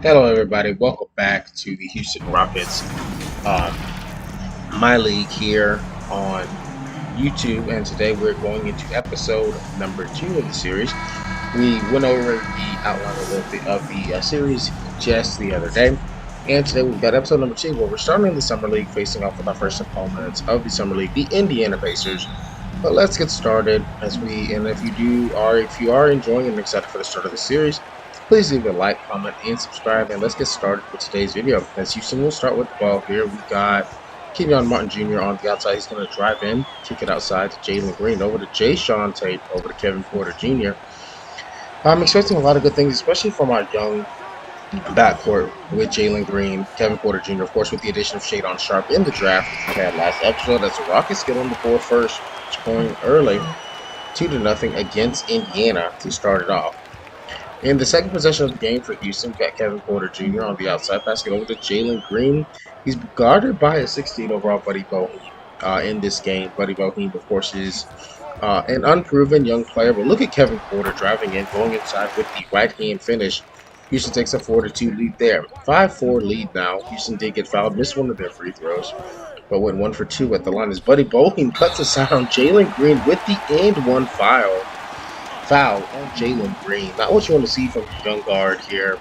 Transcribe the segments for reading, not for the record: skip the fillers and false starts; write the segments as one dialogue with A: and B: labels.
A: Hello, everybody. Welcome back to the Houston Rockets, um, my league here on YouTube. And today we're going into episode number 2 of the series. We went over the outline of the series just the other day. And today we've got episode number 2 where we're starting in the Summer League, facing off with our first opponents of the Summer League, the Indiana Pacers. But let's get started if you are enjoying and excited for the start of the series, please leave a like, comment, and subscribe, and let's get started with today's video. As Houston will start with the ball here, we got Kenyon Martin Jr. on the outside. He's going to drive in, kick it outside to Jalen Green, over to Jae'Sean Tate, over to Kevin Porter Jr. I'm expecting a lot of good things, especially from our young backcourt with Jalen Green, Kevin Porter Jr., of course, with the addition of Shadon Sharpe in the draft, which we had last episode, as the Rockets get on the board first, scoring early, 2-0 against Indiana to start it off. In the second possession of the game for Houston, we got Kevin Porter Jr. on the outside, passing over to Jalen Green. He's guarded by a 16 overall Buddy Boeheim in this game. Buddy Boeheim, of course, is an unproven young player, but look at Kevin Porter driving in, going inside with the right-hand finish. Houston takes a 4-2 lead there. 5-4 lead now. Houston did get fouled, missed one of their free throws, but went 1 for 2 at the line as Buddy Boeheim cuts aside on Jalen Green with the and-one foul on Jalen Green. Not what you want to see from a young guard here,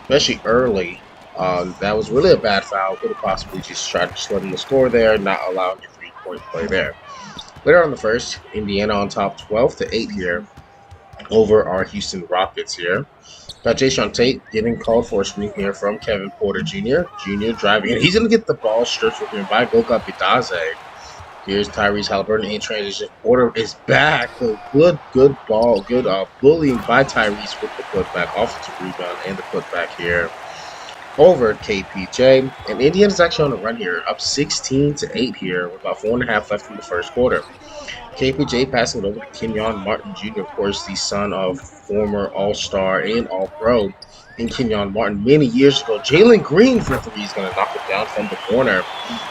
A: especially early. That was really a bad foul. Could have possibly just tried to slow the score there, not allowing a three-point play there. Later on the first, Indiana on top 12-8 here over our Houston Rockets here. Got Jae'Sean Tate getting called for a screen here from Kevin Porter Jr. Driving in. He's going to get the ball stripped from him by Goga Bitadze. Here's Tyrese Haliburton in transition. Porter is back. Good ball. Good bullying by Tyrese with the putback. Offensive rebound and the putback here over KPJ. And Indiana's actually on a run here, up 16-8 here with about 4.5 left in the first quarter. KPJ passing it over to Kenyon Martin Jr., of course, the son of former All-Star and All-Pro in Kenyon Martin many years ago. Jalen Green for three is going to knock it down from the corner,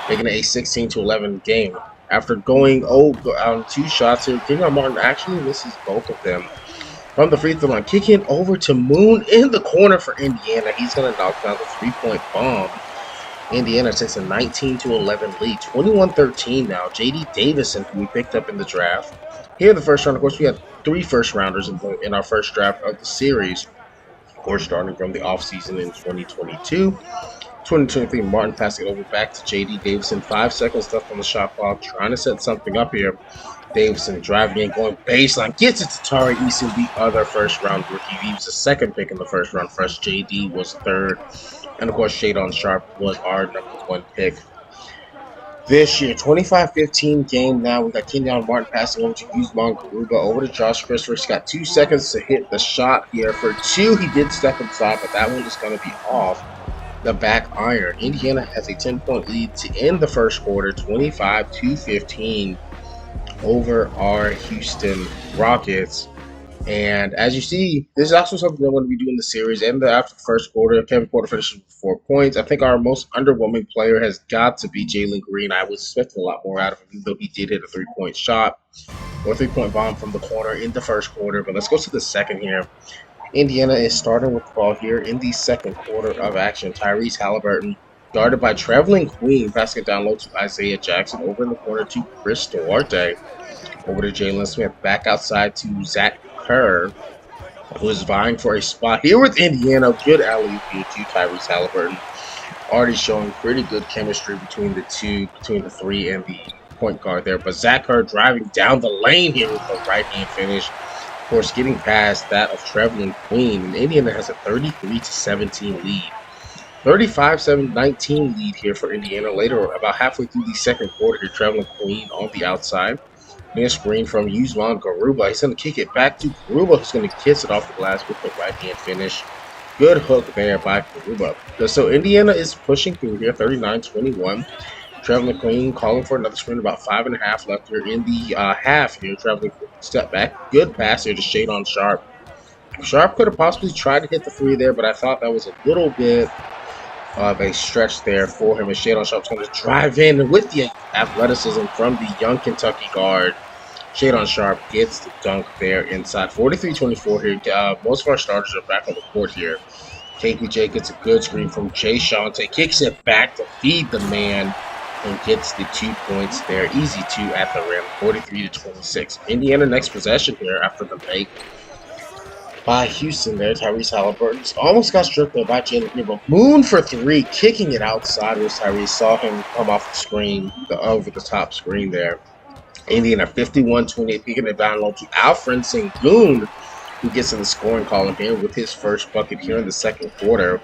A: making it a 16-11 game. After going on 2 shots here, Kenyon Martin actually misses both of them from the free throw line. Kicking over to Moon in the corner for Indiana. He's going to knock down the three-point bomb. Indiana takes a 19-11 lead, 21-13 now. J.D. Davison, who we picked up in the draft. Here in the first round, of course, we had 3 first-rounders in our first draft of the series. Of course, starting from the offseason in 2022. 2023, Martin passing it over back to J.D. Davison. 5 seconds left on the shot clock, trying to set something up here. Davison driving in, going baseline, gets it to Tari Eason, the other first-round rookie. He was the second pick in the first round. First, J.D. was third. And, of course, Shadon Sharpe was our number 1 pick this year. 25-15 game now. We got Kenyon Martin passing over to Usman Garuba, over to Josh Christopher. He's got 2 seconds to hit the shot here for 2. He did step inside, but that one is going to be off the back iron. Indiana has a 10-point lead to end the first quarter, 25-15 over our Houston Rockets. And as you see, this is also something they're going to be doing in the series. And after the first quarter, Kevin Porter finishes with 4 points. I think our most underwhelming player has got to be Jalen Green. I was expecting a lot more out of him, even though he did hit a 3-point shot or a 3-point bomb from the corner in the first quarter. But let's go to the second here. Indiana is starting with the ball here in the second quarter of action. Tyrese Haliburton, guarded by Trevelin Queen, passing it down low to Isaiah Jackson, over in the corner to Chris Duarte. Over to Jalen Smith, back outside to Zach Kerr, who is vying for a spot here with Indiana. Good alley-oop here to Tyrese Haliburton. Already showing pretty good chemistry between the 3 and the point guard there. But Zach Kerr driving down the lane here with a right-hand finish. Of course, getting past that of Trevelin Queen. And Indiana has a 33-17 lead. 35-19 lead here for Indiana. Later, about halfway through the second quarter here, Trevelin Queen on the outside. Near screen from Usman Garuba. He's going to kick it back to Garuba, who's going to kiss it off the glass with the right-hand finish. Good hook there by Garuba. So Indiana is pushing through here, 39-21. Trevelin Queen calling for another screen, about 5.5 left here in the half here. Trevelin step back. Good pass here to Shadon Sharpe. Sharpe could have possibly tried to hit the 3 there, but I thought that was a little bit of a stretch there for him. And Shadon Sharpe's going to drive in with the athleticism from the young Kentucky guard. Shadon Sharpe gets the dunk there inside. 43-24 here. Most of our starters are back on the court here KPJ gets a good screen from Jay Shante, kicks it back to feed the man, and gets the 2 points there. Easy 2 at the rim, 43-26. Indiana next possession here after the make by Houston there. Tyrese Halliburton almost got stripped there by Jalen Green, but Moon for 3, kicking it outside was Tyrese. Saw him come off the screen, the over the top screen there. Indiana 51-28, picking it down low to Alfred Sengun, who gets in the scoring column here with his first bucket here in the second quarter.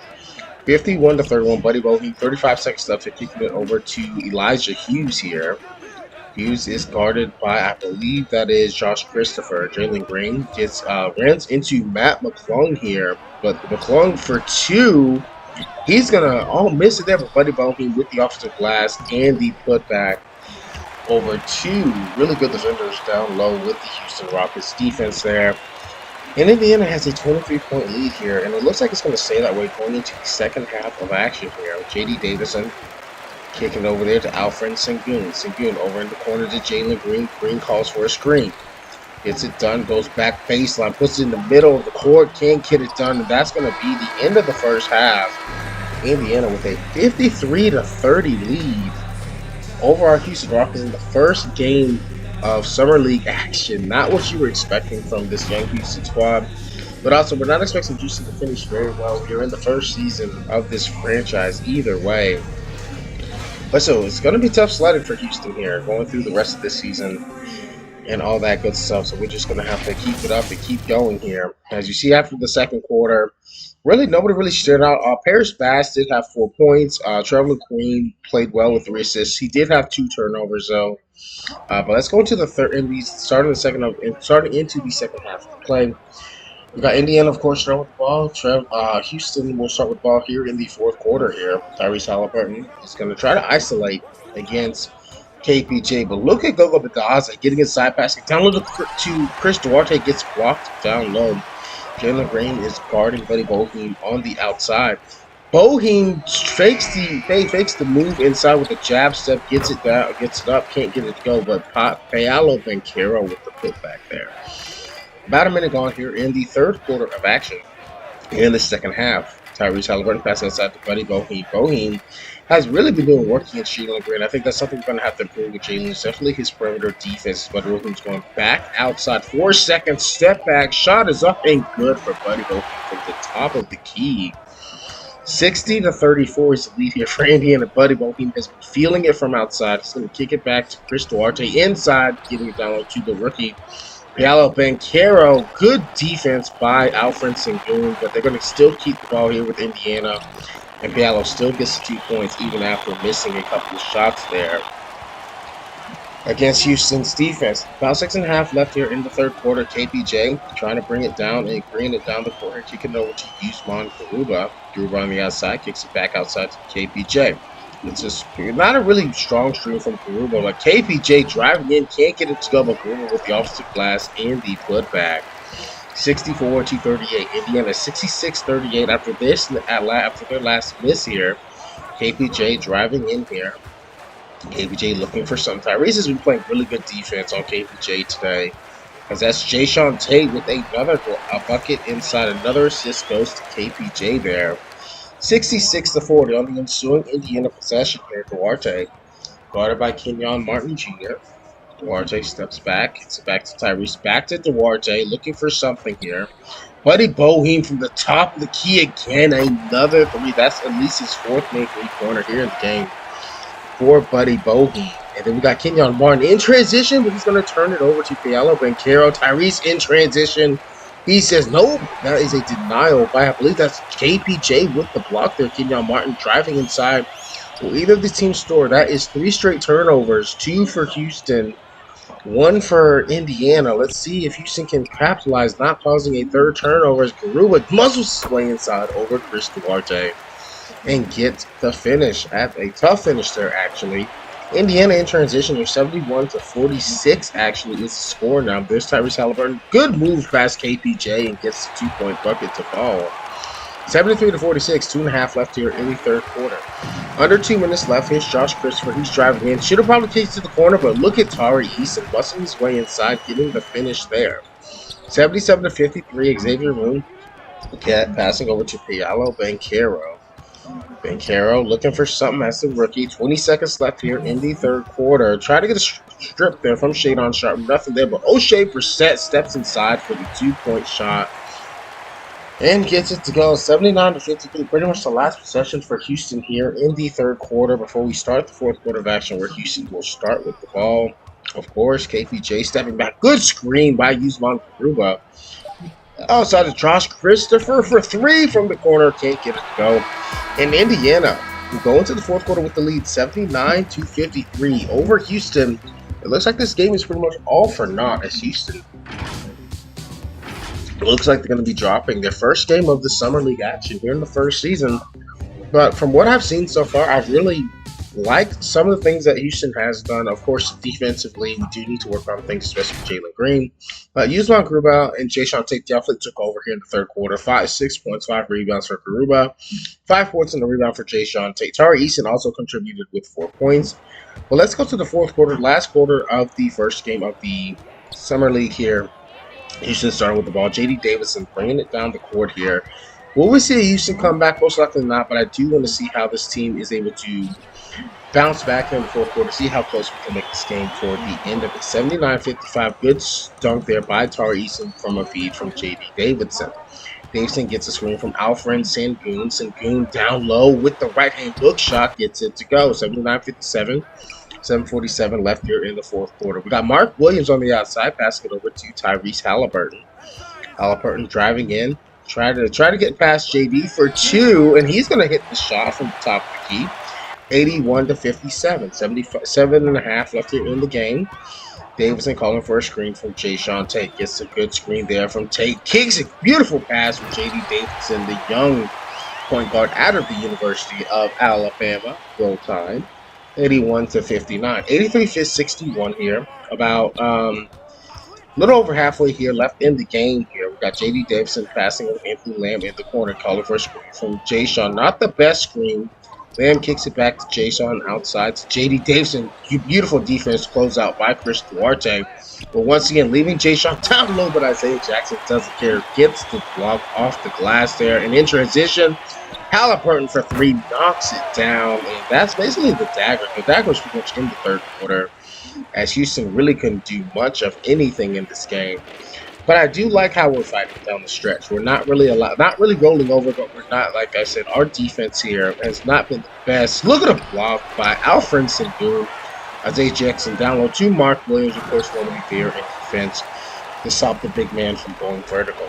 A: 51-31, Buddy Bowie, 35 seconds left, to kicking it over to Elijah Hughes here. Hughes is guarded by, I believe that is Josh Christopher. Jalen Green runs into Matt McClung here, but McClung for 2. He's gonna miss it there, but Buddy Bowie with the offensive glass and the putback over 2 really good defenders down low with the Houston Rockets defense there. And Indiana has a 23-point lead here, and it looks like it's going to stay that way going into the second half of action here. J.D. Davison kicking over there to Alfred Sengun. Sengun over in the corner to Jalen Green. Green calls for a screen. Gets it done, goes back baseline, puts it in the middle of the court, can't get it done, and that's going to be the end of the first half. Indiana with a 53-30 lead over our Houston Rockets in the first game of Summer League action. Not what you were expecting from this young Houston squad, but also we're not expecting Houston to finish very well here in the first season of this franchise either way. But so it's going to be tough sledding for Houston here going through the rest of this season and all that good stuff. So we're just going to have to keep it up and keep going here. As you see after the second quarter, really nobody really stood out. Paris Bass did have 4 points. Trevor Queen played well with 3 assists. He did have 2 turnovers though. But let's go into the third and starting into the second half of the play. We got Indiana, of course, starting with the ball. Houston will start with the ball here in the fourth quarter here. Tyrese Halliburton is going to try to isolate against KPJ, but look at Gogo Badaza getting his side passing down low to Chris Duarte, gets blocked down low. Jalen Green is guarding Buddy Boheim on the outside. Boheim fakes the move inside with a jab step, gets it down, gets it up, can't get it to go, but Paolo Banchero with the putback there. About a minute gone here in the third quarter of action. In the second half, Tyrese Halliburton passes outside to Buddy Boheim. Boheim has really been doing work against Jalen Green. I think that's something we're going to have to improve with Jalen. It's definitely his perimeter defense. Buddy Boheim's going back outside. 4 seconds, step back, shot is up and good for Buddy Boheim from the top of the key. 60-34 is the lead here for Indiana. Buddy Boheim has been feeling it from outside. He's going to kick it back to Chris Duarte inside, giving it down to the rookie Paolo Banchero. Good defense by Alfred Sengun, but they're going to still keep the ball here with Indiana. And Paolo still gets 2 points even after missing a couple of shots there against Houston's defense. About 6.5 left here in the third quarter. KPJ trying to bring it down and bring it down the court, kicking it over to Usman Garuba. Garuba on the outside, kicks it back outside to KPJ. It's just not a really strong stream from Garuba, but KPJ driving in, can't get it to go, but Garuba with the offensive glass and the putback. 64-38. Indiana 66-38 after their last miss here. KPJ driving in here. KPJ looking for something. Tyrese has been playing really good defense on KPJ today, because that's Jayshawn Tate with a bucket inside. Another assist goes to KPJ there. 66-40 on the ensuing Indiana possession here. Duarte, guarded by Kenyon Martin Jr. Duarte steps back, gets it back to Tyrese, back to Duarte, looking for something here. Buddy Boheim from the top of the key again, another 3. That's at least his 4th main 3-pointer here in the game for Buddy Boheim. And then we got Kenyon Martin in transition, but he's going to turn it over to Paolo Banchero. Tyrese in transition. He says, nope, that is a denial by, I believe that's KPJ with the block there. Kenyon Martin driving inside. Will either of the teams score? That is 3 straight turnovers, 2 for Houston, 1 for Indiana. Let's see if Houston can capitalize, not causing a third turnover as Garuba muscles his way inside over Chris Duarte and get the finish. At a tough finish there, actually. Indiana in transition, they're 71-46 actually is the score now. There's Tyrese Halliburton. Good move past KPJ and gets the 2-point bucket to fall. 73-46, 2.5 left here in the third quarter. Under 2 minutes left. Here's Josh Christopher. He's driving in. Should have probably kicked to the corner, but look at Tari Eason busting his way inside, getting the finish there. 77-53, Xavier Moon Passing over to Paolo Banchero. Banchero looking for something as the rookie. 20 seconds left here in the third quarter. Try to get a strip there from Shadon Sharp. Nothing there, but O'Shea Brissett steps inside for the 2-point shot and gets it to go 79 to 53. Pretty much the last possession for Houston here in the third quarter before we start the fourth quarter of action, where Houston will start with the ball. Of course, KPJ stepping back. Good screen by Usman Garuba. Outside of Josh Christopher for three from the corner. Can't get it to go. In Indiana, we go into the fourth quarter with the lead 79 to 53 over Houston. It looks like this game is pretty much all for naught as Houston. It looks like they're going to be dropping their first game of the Summer League action here in the first season. But from what I've seen so far, I've really liked some of the things that Houston has done. Of course, defensively, we do need to work on things, especially with Jalen Green. Usman Garuba and Jae'Sean Tate definitely took over here in the third quarter. 6 points, 5 rebounds for Garuba, 5 points in the rebound for Jae'Sean Tate. Tari Eason also contributed with 4 points. Well, let's go to the fourth quarter, last quarter of the first game of the Summer League here. Houston started with the ball. J.D. Davison bringing it down the court here. Will we see Houston come back? Most likely not, but I do want to see how this team is able to bounce back in the fourth quarter, see how close we can make this game toward the end of it. 79-55, good dunk there by Tari Eason from a feed from J.D. Davison. Davison gets a screen from Alfred Sengun. Sengun down low with the right-hand hook shot, gets it to go. 79-57. 7:47 left here in the fourth quarter. We got Mark Williams on the outside, passing it over to Tyrese Halliburton. Halliburton driving in, try to get past JD for 2, and he's going to hit the shot from the top of the key. 81 to 57, 77 and a half left here in the game. Davison calling for a screen from Jae'Sean Tate. Gets a good screen there from Tate. Kicks a beautiful pass from J.D. Davison, the young point guard out of the University of Alabama. Roll time. 81 to 59. 83-61 here. About a little over halfway here left in the game here. We got J.D. Davison passing with Anthony Lamb in the corner, calling for a screen from Jae'Sean. Not the best screen. Lamb kicks it back to Jae'Sean outside to J.D. Davison. Beautiful defense closed out by Chris Duarte. But once again, leaving Jae'Sean down low, but Isaiah Jackson doesn't care. Gets the block off the glass there. And in transition, Halliburton for 3 knocks it down. And that's basically the dagger. The dagger was pretty much in the third quarter, as Houston really couldn't do much of anything in this game. But I do like how we're fighting down the stretch. We're not really rolling over, but we're not, like I said, our defense here has not been the best. Look at a block by Alfred Sengun. Isaiah Jackson down low to Mark Williams, of course, will be there in defense to stop the big man from going vertical.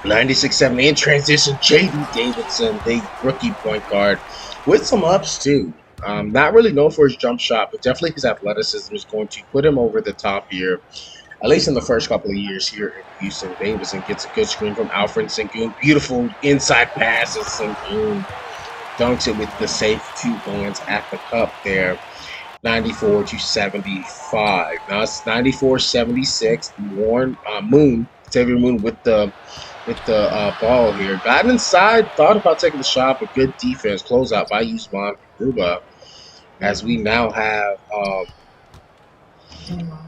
A: 96-7 in transition, J.D. Davison, the rookie point guard, with some ups too. Not really known for his jump shot, but definitely his athleticism is going to put him over the top here, at least in the first couple of years here in Houston. Davison gets a good screen from Alfred Sengun. Beautiful inside pass as Sengun dunks it with the safe 2 hands at the cup there. 94 to 75. Now it's 94-76. Xavier Moon with the ball here. Got inside, thought about taking the shot, but good defense. Closeout by Usman Garuba. As we now have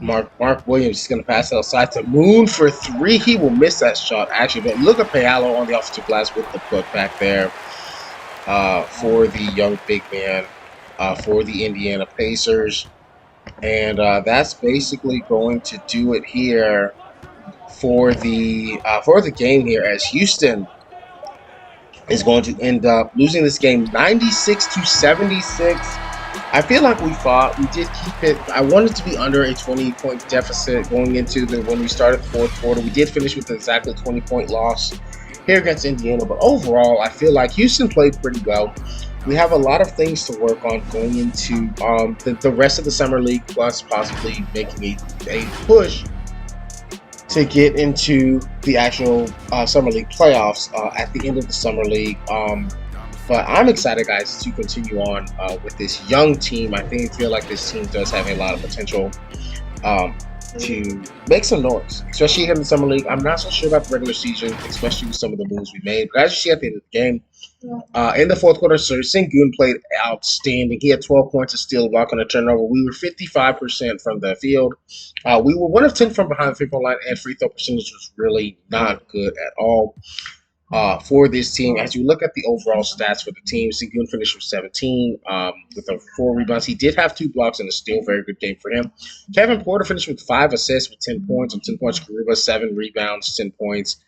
A: Mark Williams is going to pass it outside to Moon for 3. He will miss that shot, actually. But look at Paolo on the offensive glass with the putback there for the young big man for the Indiana Pacers. And that's basically going to do it here for the game here, as Houston is going to end up losing this game 96-76. I feel like we fought. We did keep it. I wanted to be under a 20-point deficit going into when we started the fourth quarter. We did finish with exactly 20-point loss here against Indiana. But overall, I feel like Houston played pretty well. We have a lot of things to work on going into the rest of the Summer League, plus possibly making a push to get into the actual Summer League playoffs at the end of the Summer League. But I'm excited, guys, to continue on with this young team. I feel like this team does have a lot of potential to make some noise, especially here in the Summer League. I'm not so sure about the regular season, especially with some of the moves we made. But as you see at the end of the game, in the fourth quarter, Sir Sengun played outstanding. He had 12 points, a steal, a block, on a turnover. We were 55% from the field. We were 1 of 10 from behind the 3-point line, and free throw percentage was really not good at all. for this team. As you look at the overall stats for the team, Sengun finished with 17 with 4 rebounds. He did have 2 blocks and a steal. Very good game for him. Kevin Porter finished with 5 assists with 10 points. On 10 points, Karuba, 7 rebounds, 10 points.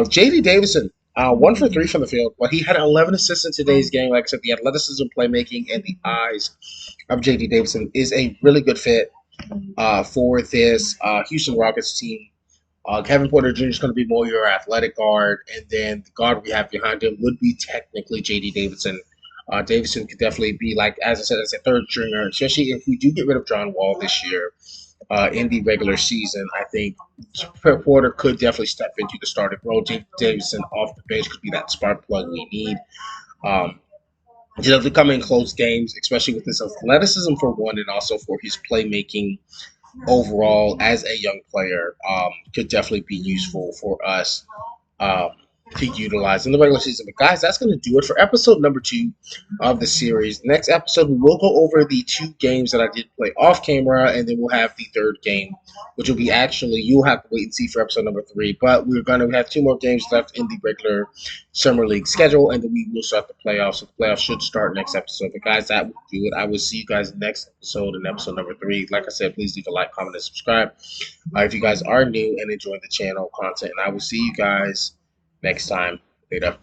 A: J.D. Davidson, 1 for 3 from the field, but he had 11 assists in today's game. Like I said, the athleticism, playmaking, and the eyes of J.D. Davidson is a really good fit for this Houston Rockets team. Kevin Porter Jr. is going to be more your athletic guard, and then the guard we have behind him would be technically J.D. Davidson. Davidson could definitely be, like, as I said, as a third stringer, especially if we do get rid of John Wall this year in the regular season. I think Porter could definitely step into the starting role. J.D. Davidson off the bench could be that spark plug we need. Um, to come in close games, especially with his athleticism for one, and also for his playmaking overall as a young player, could definitely be useful for us um, to utilize in the regular season. But guys, that's going to do it for episode number 2 of the series. Next episode, we will go over the 2 games that I did play off camera, and then we'll have the third game, which will be actually, you'll have to wait and see for episode number 3. But we're going to have 2 more games left in the regular Summer League schedule, and then we will start the playoffs. So the playoffs should start next episode. But guys, that will do it. I will see you guys next episode in episode number 3. Like I said, please leave a like, comment, and subscribe if you guys are new and enjoy the channel content. And I will see you guys next time. Later.